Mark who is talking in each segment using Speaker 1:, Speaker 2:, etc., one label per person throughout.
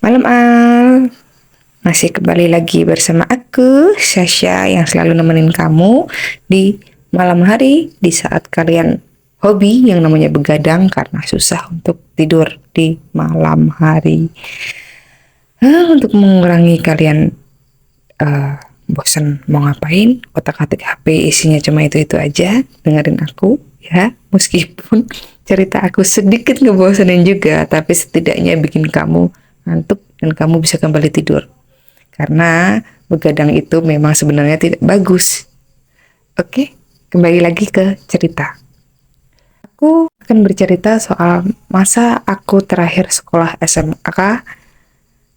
Speaker 1: Malam Al, masih kembali lagi bersama aku, Sasha, yang selalu nemenin kamu di malam hari, di saat kalian hobi yang namanya begadang karena susah untuk tidur di malam hari. Untuk mengurangi kalian bosan mau ngapain, otak-atik HP isinya cuma itu-itu aja, dengerin aku ya, meskipun cerita aku sedikit ngebosanin juga, tapi setidaknya bikin kamu ngantuk dan kamu bisa kembali tidur. Karena begadang itu memang sebenarnya tidak bagus. Oke, kembali lagi ke cerita. Aku akan bercerita soal masa aku terakhir sekolah SMK,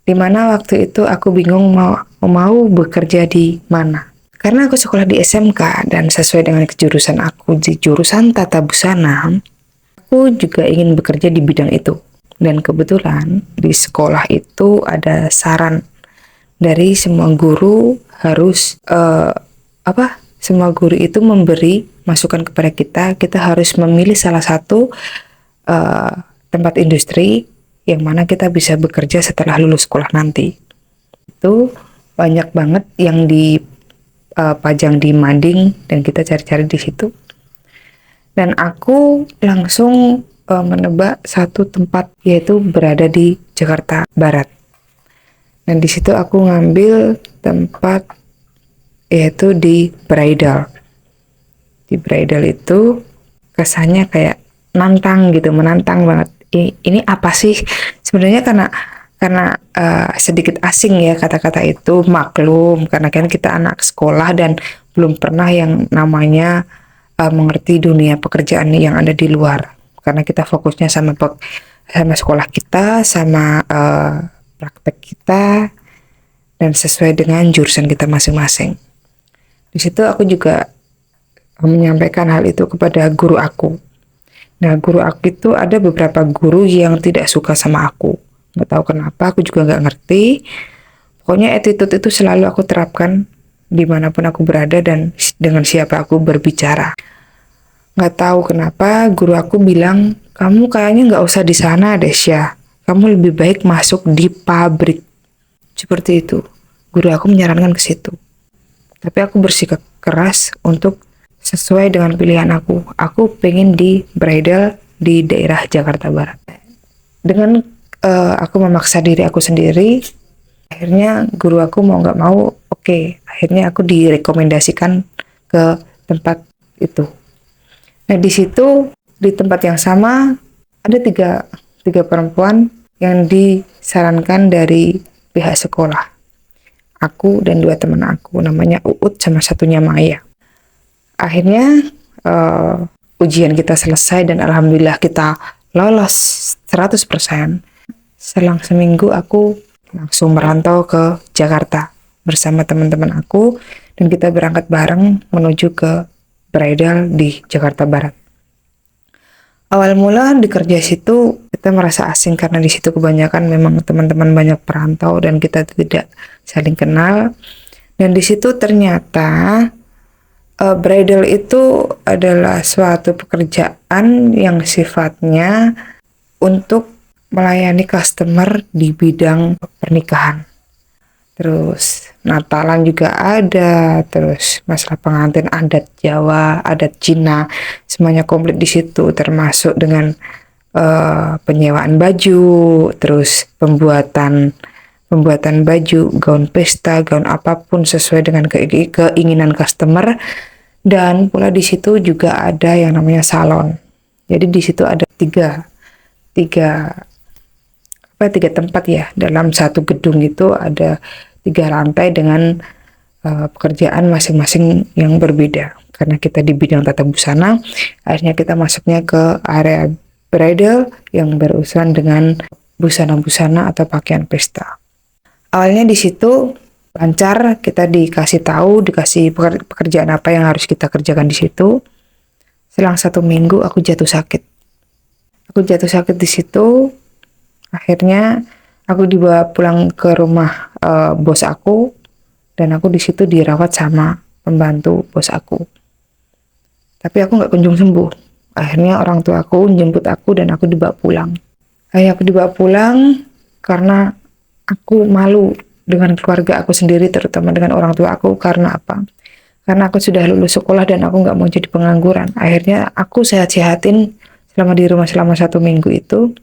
Speaker 1: di mana waktu itu aku bingung mau bekerja di mana. Karena aku sekolah di SMK dan sesuai dengan jurusan aku di jurusan tata busana, aku juga ingin bekerja di bidang itu. Dan kebetulan di sekolah itu ada saran dari semua guru harus semua guru itu memberi masukan kepada kita harus memilih salah satu tempat industri yang mana kita bisa bekerja setelah lulus sekolah nanti. Itu banyak banget yang dipajang di mading dan kita cari-cari di situ. Dan aku langsung menebak satu tempat, yaitu berada di Jakarta Barat. Dan di situ aku ngambil tempat yaitu di bridal. Di bridal itu kesannya kayak nantang gitu, menantang banget. Ini apa sih? Sebenarnya karena sedikit asing ya kata-kata itu, maklum karena kan kita anak sekolah dan belum pernah yang namanya mengerti dunia pekerjaan yang ada di luar. Karena kita fokusnya sama sekolah kita, sama praktek kita, dan sesuai dengan jurusan kita masing-masing. Di situ aku juga menyampaikan hal itu kepada guru aku. Nah, guru aku itu ada beberapa guru yang tidak suka sama aku. Nggak tahu kenapa, aku juga nggak ngerti. Pokoknya attitude itu selalu aku terapkan dimanapun aku berada dan dengan siapa aku berbicara. Nggak tahu kenapa, guru aku bilang, kamu kayaknya nggak usah di sana, Desya. Kamu lebih baik masuk di pabrik. Seperti itu. Guru aku menyarankan ke situ. Tapi aku bersikap keras untuk sesuai dengan pilihan aku. Aku pengen di bridal di daerah Jakarta Barat. Dengan aku memaksa diri aku sendiri, akhirnya guru aku mau nggak mau, oke. Akhirnya aku direkomendasikan ke tempat itu. Nah, di situ, di tempat yang sama, ada tiga perempuan yang disarankan dari pihak sekolah. Aku dan dua teman aku, namanya Uut sama satunya Maya. Akhirnya ujian kita selesai dan alhamdulillah kita lolos 100%. Selang seminggu aku langsung merantau ke Jakarta bersama teman-teman aku dan kita berangkat bareng menuju ke bridal di Jakarta Barat. Awal mula di kerja situ kita merasa asing karena di situ kebanyakan memang teman-teman banyak perantau dan kita tidak saling kenal. Dan di situ ternyata bridal itu adalah suatu pekerjaan yang sifatnya untuk melayani customer di bidang pernikahan. Terus Natalan juga ada, terus masalah pengantin adat Jawa, adat Cina, semuanya komplit di situ, termasuk dengan penyewaan baju, terus pembuatan baju, gaun pesta, gaun apapun sesuai dengan keinginan customer. Dan pula di situ juga ada yang namanya salon. Jadi di situ ada tiga tempat ya, dalam satu gedung itu ada 3 lantai dengan pekerjaan masing-masing yang berbeda. Karena kita di bidang tata busana, akhirnya kita masuknya ke area bridal yang berurusan dengan busana-busana atau pakaian pesta. Awalnya di situ lancar, kita dikasih pekerjaan apa yang harus kita kerjakan di situ. Selang 1 minggu aku jatuh sakit. Di situ. Akhirnya aku dibawa pulang ke rumah bos aku dan aku di situ dirawat sama pembantu bos aku. Tapi aku nggak kunjung sembuh. Akhirnya orang tua aku jemput aku dan aku dibawa pulang. Aku dibawa pulang karena aku malu dengan keluarga aku sendiri, terutama dengan orang tua aku. Karena apa? Karena aku sudah lulus sekolah dan aku nggak mau jadi pengangguran. Akhirnya aku sehat-sehatin selama di rumah selama 1 minggu itu,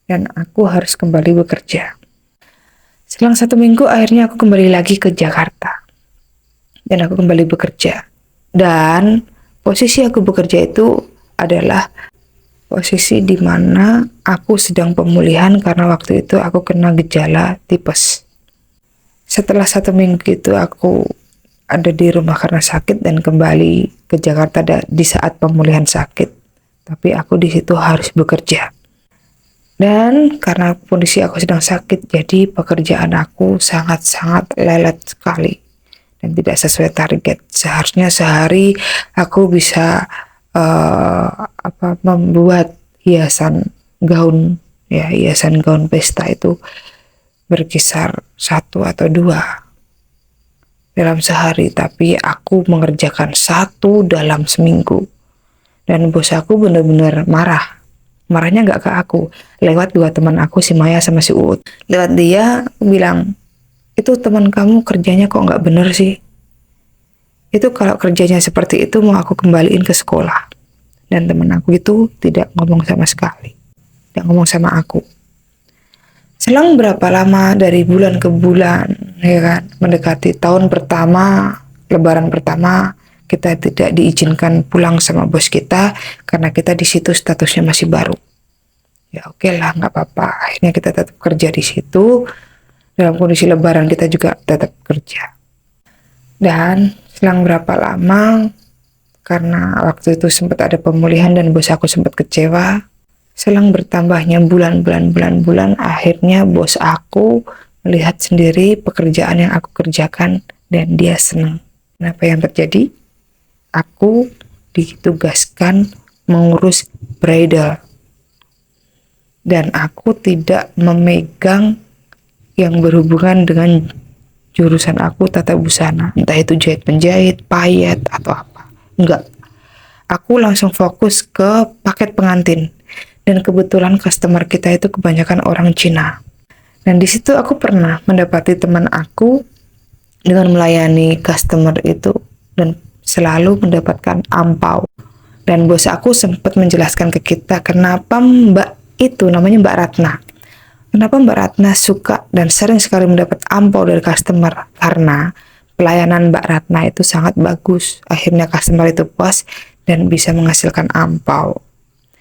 Speaker 1: dan aku harus kembali bekerja. Selang 1 minggu akhirnya aku kembali lagi ke Jakarta dan aku kembali bekerja. Dan posisi aku bekerja itu adalah posisi di mana aku sedang pemulihan karena waktu itu aku kena gejala tipes. Setelah 1 minggu itu aku ada di rumah karena sakit dan kembali ke Jakarta di saat pemulihan sakit. Tapi aku di situ harus bekerja. Dan karena kondisi aku sedang sakit, jadi pekerjaan aku sangat-sangat lelet sekali dan tidak sesuai target. Seharusnya sehari aku bisa membuat hiasan gaun, ya hiasan gaun pesta itu berkisar 1 atau 2 dalam sehari, tapi aku mengerjakan 1 dalam seminggu. Dan bos aku benar-benar marah. Marahnya nggak ke aku, lewat 2 teman aku, si Maya sama si Uut. Lewat dia, aku bilang, itu teman kamu kerjanya kok nggak bener sih? Itu kalau kerjanya seperti itu mau aku kembaliin ke sekolah. Dan teman aku itu tidak ngomong sama sekali. Tidak ngomong sama aku. Selang berapa lama dari bulan ke bulan, ya kan, mendekati tahun pertama, lebaran pertama, kita tidak diizinkan pulang sama bos kita karena kita di situ statusnya masih baru. Ya oke lah, nggak apa-apa. Akhirnya kita tetap kerja di situ. Dalam kondisi lebaran kita juga tetap kerja. Dan selang berapa lama, karena waktu itu sempat ada pemulihan dan bos aku sempat kecewa. Selang bertambahnya bulan, akhirnya bos aku melihat sendiri pekerjaan yang aku kerjakan dan dia senang. Apa yang terjadi? Aku ditugaskan mengurus bridal. Dan aku tidak memegang yang berhubungan dengan jurusan aku, tata busana. Entah itu jahit-menjahit, payet, atau apa. Enggak. Aku langsung fokus ke paket pengantin. Dan kebetulan customer kita itu kebanyakan orang Cina. Dan di situ aku pernah mendapati teman aku dengan melayani customer itu dan selalu mendapatkan ampau. Dan bos aku sempat menjelaskan ke kita kenapa Mbak itu, namanya Mbak Ratna. Kenapa Mbak Ratna suka dan sering sekali mendapat ampau dari customer? Karena pelayanan Mbak Ratna itu sangat bagus. Akhirnya customer itu puas dan bisa menghasilkan ampau.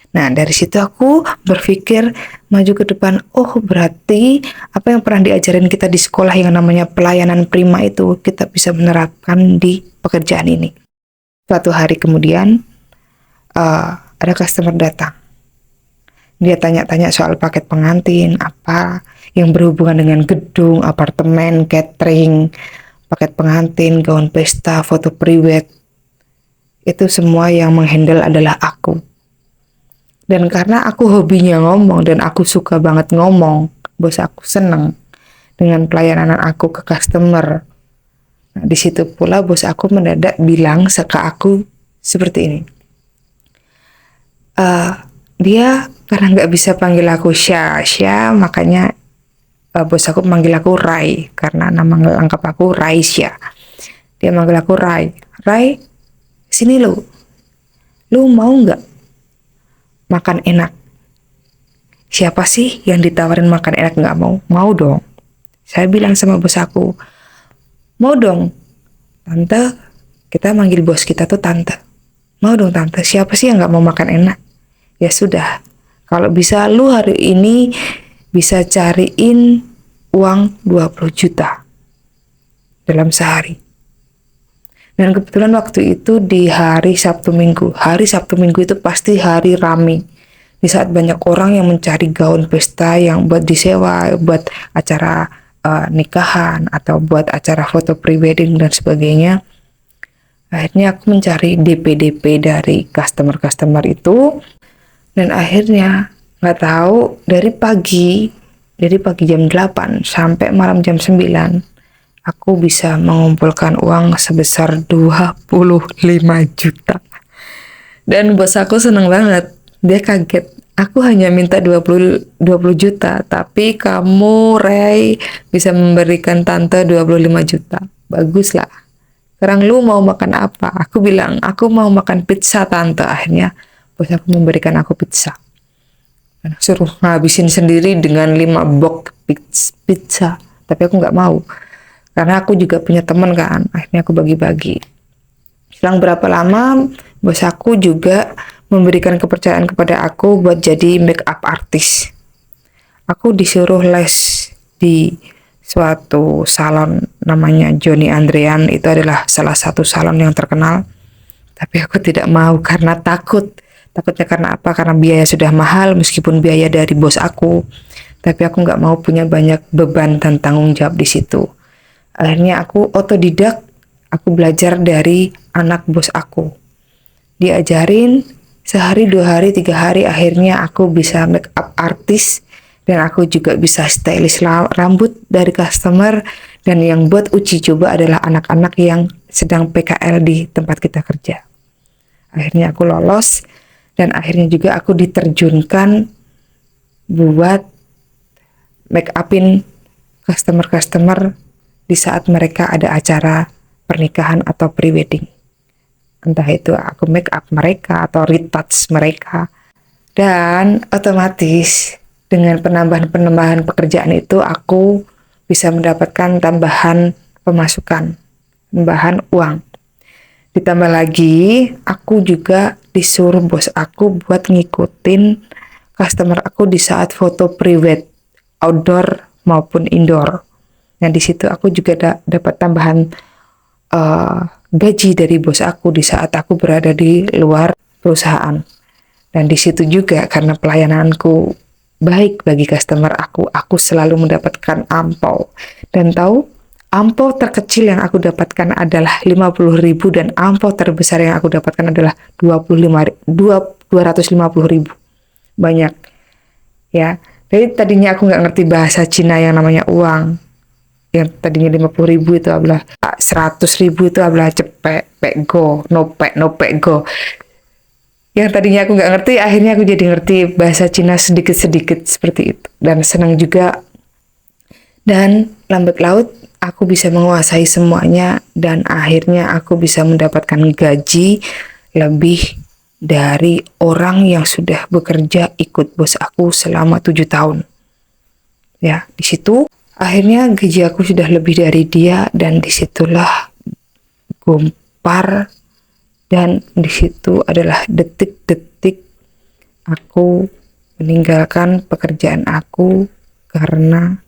Speaker 1: Nah, dari situ aku berpikir maju ke depan, oh berarti apa yang pernah diajarin kita di sekolah yang namanya pelayanan prima itu kita bisa menerapkan di pekerjaan ini. Suatu hari kemudian ada customer datang. Dia tanya-tanya soal paket pengantin, apa yang berhubungan dengan gedung, apartemen, catering, paket pengantin, gaun pesta, foto priwet. Itu semua yang menghandle adalah aku. Dan karena aku hobinya ngomong dan aku suka banget ngomong, bos aku seneng dengan pelayanan aku ke customer. Nah, di situ pula bos aku mendadak bilang ke aku seperti ini. Dia karena nggak bisa panggil aku Syah, makanya bos aku manggil aku Rai karena nama lengkap aku Raisya. Dia manggil aku Rai. Rai, sini lu mau nggak makan enak? Siapa sih yang ditawarin makan enak nggak mau? Mau dong. Saya bilang sama bos aku, mau dong. Tante, kita manggil bos kita tuh tante. Mau dong tante, siapa sih yang nggak mau makan enak? Ya sudah, kalau bisa lu hari ini bisa cariin uang 20 juta dalam sehari. Dan kebetulan waktu itu di hari Sabtu Minggu. Hari Sabtu Minggu itu pasti hari rame. Di saat banyak orang yang mencari gaun pesta yang buat disewa, buat acara nikahan, atau buat acara foto prewedding dan sebagainya. Akhirnya aku mencari DP-DP dari customer-customer itu. Dan akhirnya nggak tahu dari pagi jam 8 sampai malam jam 9. Aku bisa mengumpulkan uang sebesar 25 juta. Dan bos aku seneng banget. Dia kaget. Aku hanya minta 20 juta, tapi kamu, Ray, bisa memberikan tante 25 juta. Bagus lah. Sekarang lu mau makan apa? Aku bilang, aku mau makan pizza, tante. Akhirnya bos aku memberikan aku pizza. Dan suruh ngabisin sendiri dengan 5 box pizza. Tapi aku nggak mau. Karena aku juga punya temen kan. Akhirnya aku bagi-bagi. Selang berapa lama, bos aku juga memberikan kepercayaan kepada aku buat jadi make up artist. Aku disuruh les di suatu salon namanya Johnny Andrean. Itu adalah salah satu salon yang terkenal. Tapi aku tidak mau karena takut. Takutnya karena apa? Karena biaya sudah mahal meskipun biaya dari bos aku. Tapi aku nggak mau punya banyak beban dan tanggung jawab di situ. Akhirnya aku otodidak. Aku belajar dari anak bos aku. Diajarin sehari, 2 hari, 3 hari, akhirnya aku bisa make up artist dan aku juga bisa stylist rambut dari customer. Dan yang buat uji coba adalah anak-anak yang sedang PKL di tempat kita kerja. Akhirnya aku lolos dan akhirnya juga aku diterjunkan buat make upin customer-customer di saat mereka ada acara pernikahan atau pre-wedding. Entah itu aku make up mereka atau retouch mereka. Dan otomatis dengan penambahan pekerjaan itu aku bisa mendapatkan tambahan pemasukan, tambahan uang. Ditambah lagi aku juga disuruh bos aku buat ngikutin customer aku di saat foto pre-wed, outdoor maupun indoor. Nah di situ aku juga dapat tambahan gaji dari bos aku di saat aku berada di luar perusahaan. Dan di situ juga karena pelayananku baik bagi customer aku selalu mendapatkan ampau. Dan tahu, ampau terkecil yang aku dapatkan adalah 50.000 dan ampau terbesar yang aku dapatkan adalah 250.000. Banyak. Ya. Jadi tadinya aku nggak ngerti bahasa Cina yang namanya uang. Yang tadinya 50.000 itu adalah 100.000 itu adalah cepet, pek go, no pek go. Yang tadinya aku nggak ngerti, akhirnya aku jadi ngerti bahasa Cina sedikit-sedikit seperti itu. Dan senang juga. Dan lambat laut aku bisa menguasai semuanya dan akhirnya aku bisa mendapatkan gaji lebih dari orang yang sudah bekerja ikut bos aku selama 7 tahun. Ya, di situ akhirnya gaji aku sudah lebih dari dia dan disitulah gumpar dan disitu adalah detik-detik aku meninggalkan pekerjaan aku karena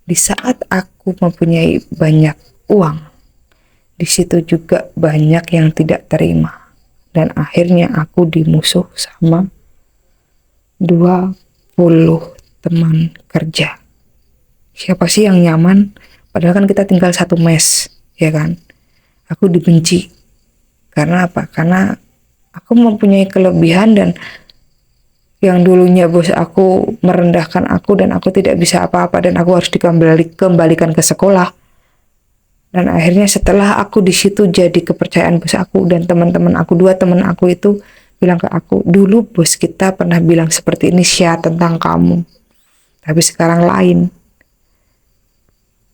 Speaker 1: di saat aku mempunyai banyak uang, di situ juga banyak yang tidak terima dan akhirnya aku dimusuh sama 20 teman kerja. Siapa sih yang nyaman? Padahal kan kita tinggal satu mes, ya kan? Aku dibenci. Karena apa? Karena aku mempunyai kelebihan dan yang dulunya bos aku merendahkan aku dan aku tidak bisa apa-apa dan aku harus dikembalikan ke sekolah. Dan akhirnya setelah aku di situ jadi kepercayaan bos aku dan teman-teman aku, 2 teman aku itu bilang ke aku, dulu bos kita pernah bilang seperti ini Syah tentang kamu. Tapi sekarang lain.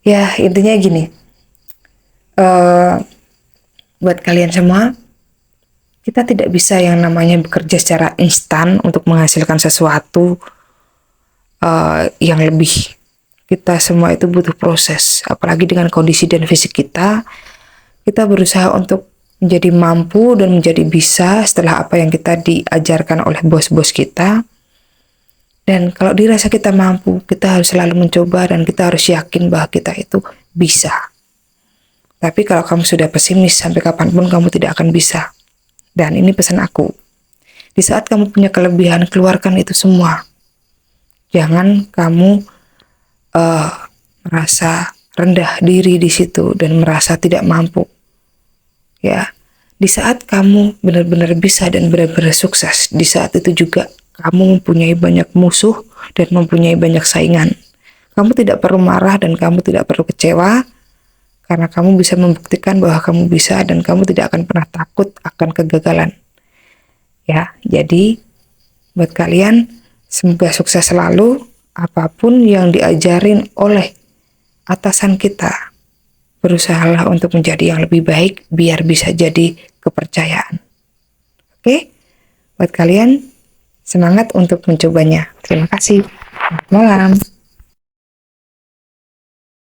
Speaker 1: Ya intinya gini, buat kalian semua, kita tidak bisa yang namanya bekerja secara instan untuk menghasilkan sesuatu yang lebih. Kita semua itu butuh proses, apalagi dengan kondisi dan fisik kita berusaha untuk menjadi mampu dan menjadi bisa setelah apa yang kita diajarkan oleh bos-bos kita. Dan kalau dirasa kita mampu, kita harus selalu mencoba dan kita harus yakin bahwa kita itu bisa. Tapi kalau kamu sudah pesimis, sampai kapanpun kamu tidak akan bisa. Dan ini pesan aku. Di saat kamu punya kelebihan, keluarkan itu semua. Jangan kamu merasa rendah diri di situ dan merasa tidak mampu. Ya, di saat kamu benar-benar bisa dan benar-benar sukses, di saat itu juga kamu mempunyai banyak musuh dan mempunyai banyak saingan. Kamu tidak perlu marah dan kamu tidak perlu kecewa karena kamu bisa membuktikan bahwa kamu bisa dan kamu tidak akan pernah takut akan kegagalan. Ya, jadi buat kalian Semoga sukses selalu apapun yang diajarin oleh atasan kita. Berusahalah untuk menjadi yang lebih baik biar bisa jadi kepercayaan. Oke? Buat kalian, semangat untuk mencobanya. Terima kasih. Selamat malam.